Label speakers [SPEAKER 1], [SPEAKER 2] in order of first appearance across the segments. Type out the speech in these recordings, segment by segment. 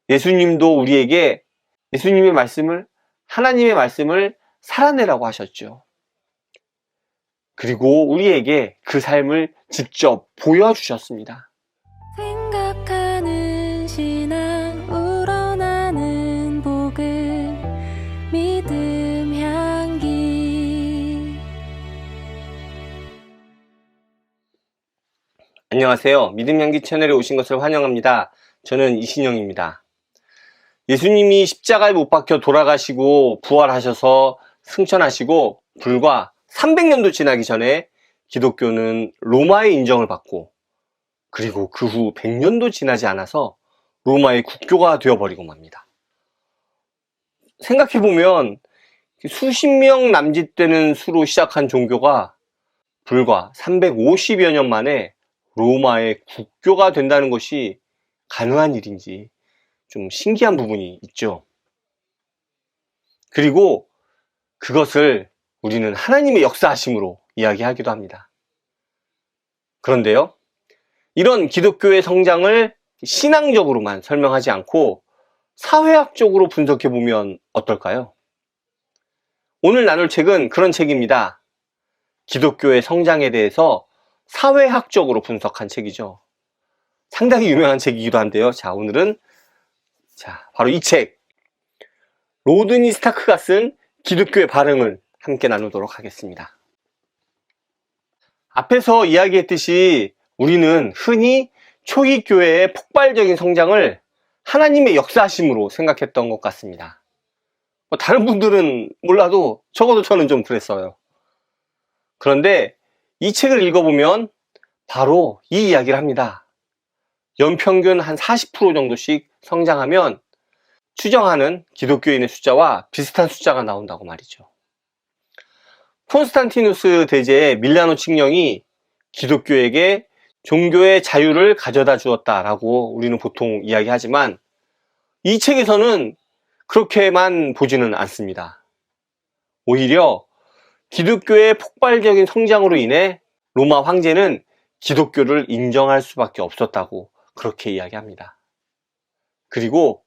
[SPEAKER 1] 예수님도 우리에게 예수님의 말씀을, 하나님의 말씀을 살아내라고 하셨죠. 그리고 우리에게 그 삶을 직접 보여주셨습니다.
[SPEAKER 2] 생각하는 신앙 우러나는 복음 믿음 향기.
[SPEAKER 1] 안녕하세요. 믿음 향기 채널에 오신 것을 환영합니다. 저는 이신영입니다. 예수님이 십자가에 못 박혀 돌아가시고 부활하셔서 승천하시고 불과 300년도 지나기 전에 기독교는 로마의 인정을 받고, 그리고 그 후 100년도 지나지 않아서 로마의 국교가 되어버리고 맙니다. 생각해보면 수십 명 남짓되는 수로 시작한 종교가 불과 350여 년 만에 로마의 국교가 된다는 것이 가능한 일인지 좀 신기한 부분이 있죠. 그리고 그것을 우리는 하나님의 역사하심으로 이야기하기도 합니다. 그런데요, 이런 기독교의 성장을 신앙적으로만 설명하지 않고 사회학적으로 분석해보면 어떨까요? 오늘 나눌 책은 그런 책입니다. 기독교의 성장에 대해서 사회학적으로 분석한 책이죠. 상당히 유명한 책이기도 한데요. 오늘은 바로 이 책, 로드니 스타크가 쓴 기독교의 발흥을 함께 나누도록 하겠습니다. 앞에서 이야기했듯이 우리는 흔히 초기 교회의 폭발적인 성장을 하나님의 역사하심으로 생각했던 것 같습니다. 다른 분들은 몰라도 적어도 저는 좀 그랬어요. 그런데 이 책을 읽어보면 바로 이 이야기를 합니다. 연평균 한 40% 정도씩 성장하면 추정하는 기독교인의 숫자와 비슷한 숫자가 나온다고 말이죠. 콘스탄티누스 대제의 밀라노 칙령이 기독교에게 종교의 자유를 가져다 주었다라고 우리는 보통 이야기하지만, 이 책에서는 그렇게만 보지는 않습니다. 오히려 기독교의 폭발적인 성장으로 인해 로마 황제는 기독교를 인정할 수밖에 없었다고 그렇게 이야기합니다. 그리고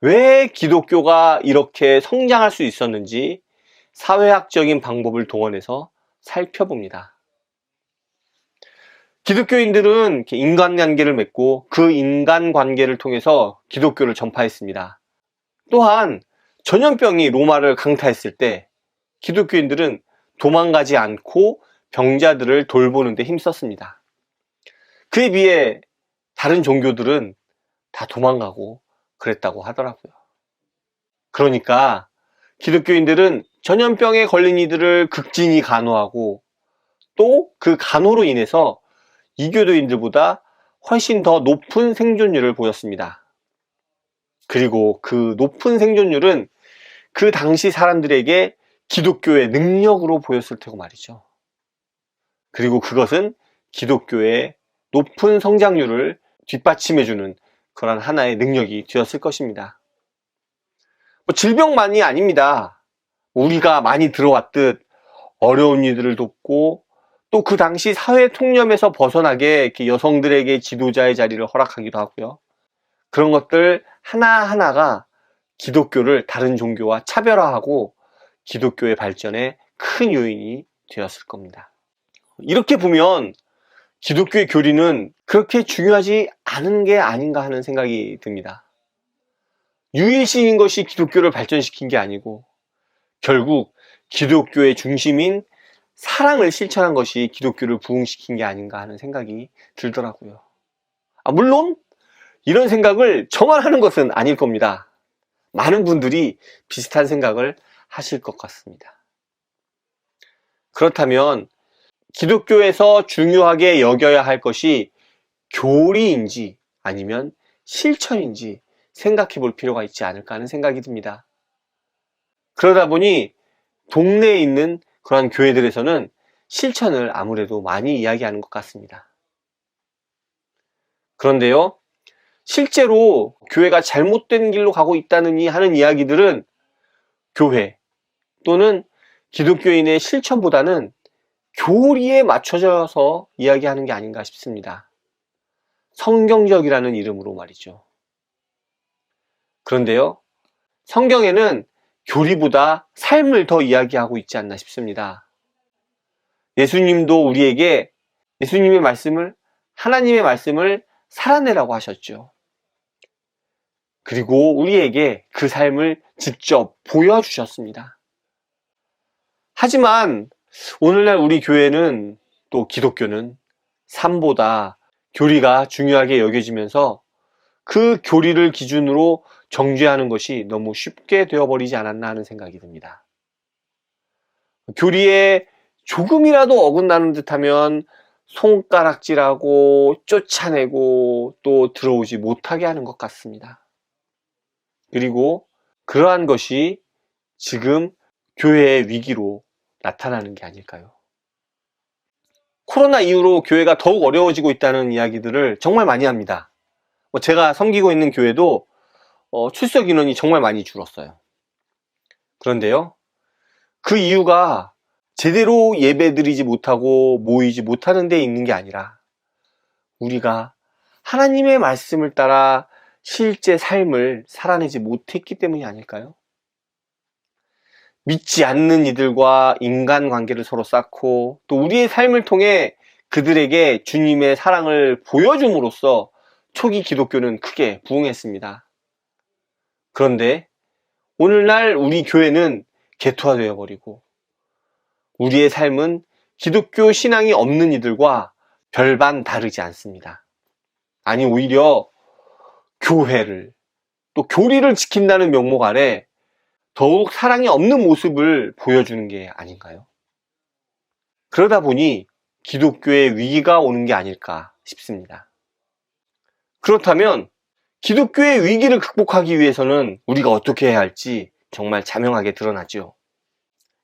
[SPEAKER 1] 왜 기독교가 이렇게 성장할 수 있었는지 사회학적인 방법을 동원해서 살펴봅니다. 기독교인들은 인간관계를 맺고 그 인간관계를 통해서 기독교를 전파했습니다. 또한 전염병이 로마를 강타했을 때 기독교인들은 도망가지 않고 병자들을 돌보는 데 힘썼습니다. 그에 비해 다른 종교들은 다 도망가고 그랬다고 하더라고요. 그러니까 기독교인들은 전염병에 걸린 이들을 극진히 간호하고, 또 그 간호로 인해서 이교도인들보다 훨씬 더 높은 생존율을 보였습니다. 그리고 그 높은 생존율은 그 당시 사람들에게 기독교의 능력으로 보였을 테고 말이죠. 그리고 그것은 기독교의 높은 성장률을 뒷받침해주는 그런 하나의 능력이 되었을 것입니다. 질병만이 아닙니다. 우리가 많이 들어왔듯 어려운 이들을 돕고, 또 그 당시 사회 통념에서 벗어나게 이렇게 여성들에게 지도자의 자리를 허락하기도 하고요. 그런 것들 하나하나가 기독교를 다른 종교와 차별화하고 기독교의 발전에 큰 요인이 되었을 겁니다. 이렇게 보면 기독교의 교리는 그렇게 중요하지 않은 게 아닌가 하는 생각이 듭니다. 유일신인 것이 기독교를 발전시킨 게 아니고, 결국 기독교의 중심인 사랑을 실천한 것이 기독교를 부흥시킨 게 아닌가 하는 생각이 들더라고요. 물론 이런 생각을 저만 하는 것은 아닐 겁니다. 많은 분들이 비슷한 생각을 하실 것 같습니다. 그렇다면 기독교에서 중요하게 여겨야 할 것이 교리인지 아니면 실천인지 생각해 볼 필요가 있지 않을까 하는 생각이 듭니다. 그러다 보니 동네에 있는 그러한 교회들에서는 실천을 아무래도 많이 이야기하는 것 같습니다. 그런데요, 실제로 교회가 잘못된 길로 가고 있다는 하는 이야기들은 교회 또는 기독교인의 실천보다는 교리에 맞춰져서 이야기하는 게 아닌가 싶습니다. 성경적이라는 이름으로 말이죠. 그런데요, 성경에는 교리보다 삶을 더 이야기하고 있지 않나 싶습니다. 예수님도 우리에게 예수님의 말씀을, 하나님의 말씀을 살아내라고 하셨죠. 그리고 우리에게 그 삶을 직접 보여주셨습니다. 하지만 오늘날 우리 교회는, 또 기독교는 삶보다 교리가 중요하게 여겨지면서 그 교리를 기준으로 정죄하는 것이 너무 쉽게 되어버리지 않았나 하는 생각이 듭니다. 교리에 조금이라도 어긋나는 듯하면 손가락질하고 쫓아내고 또 들어오지 못하게 하는 것 같습니다. 그리고 그러한 것이 지금 교회의 위기로 나타나는 게 아닐까요? 코로나 이후로 교회가 더욱 어려워지고 있다는 이야기들을 정말 많이 합니다. 제가 섬기고 있는 교회도 출석 인원이 정말 많이 줄었어요. 그런데요, 그 이유가 제대로 예배드리지 못하고 모이지 못하는 데 있는 게 아니라 우리가 하나님의 말씀을 따라 실제 삶을 살아내지 못했기 때문이 아닐까요? 믿지 않는 이들과 인간관계를 서로 쌓고 또 우리의 삶을 통해 그들에게 주님의 사랑을 보여줌으로써 초기 기독교는 크게 부흥했습니다. 그런데 오늘날 우리 교회는 개토화되어 버리고 우리의 삶은 기독교 신앙이 없는 이들과 별반 다르지 않습니다. 아니, 오히려 교회를, 또 교리를 지킨다는 명목 아래 더욱 사랑이 없는 모습을 보여주는 게 아닌가요? 그러다 보니 기독교의 위기가 오는 게 아닐까 싶습니다. 그렇다면 기독교의 위기를 극복하기 위해서는 우리가 어떻게 해야 할지 정말 자명하게 드러나죠.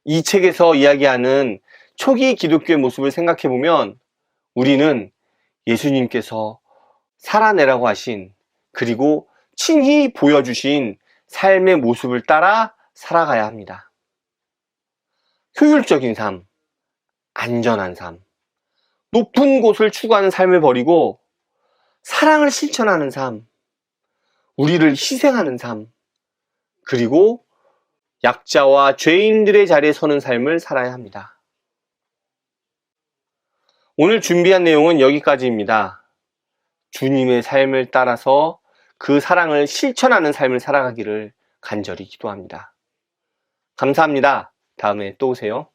[SPEAKER 1] 이 책에서 이야기하는 초기 기독교의 모습을 생각해보면 우리는 예수님께서 살아내라고 하신, 그리고 친히 보여주신 삶의 모습을 따라 살아가야 합니다. 효율적인 삶, 안전한 삶, 높은 곳을 추구하는 삶을 버리고 사랑을 실천하는 삶, 우리를 희생하는 삶, 그리고 약자와 죄인들의 자리에 서는 삶을 살아야 합니다. 오늘 준비한 내용은 여기까지입니다. 주님의 삶을 따라서 그 사랑을 실천하는 삶을 살아가기를 간절히 기도합니다. 감사합니다. 다음에 또 오세요.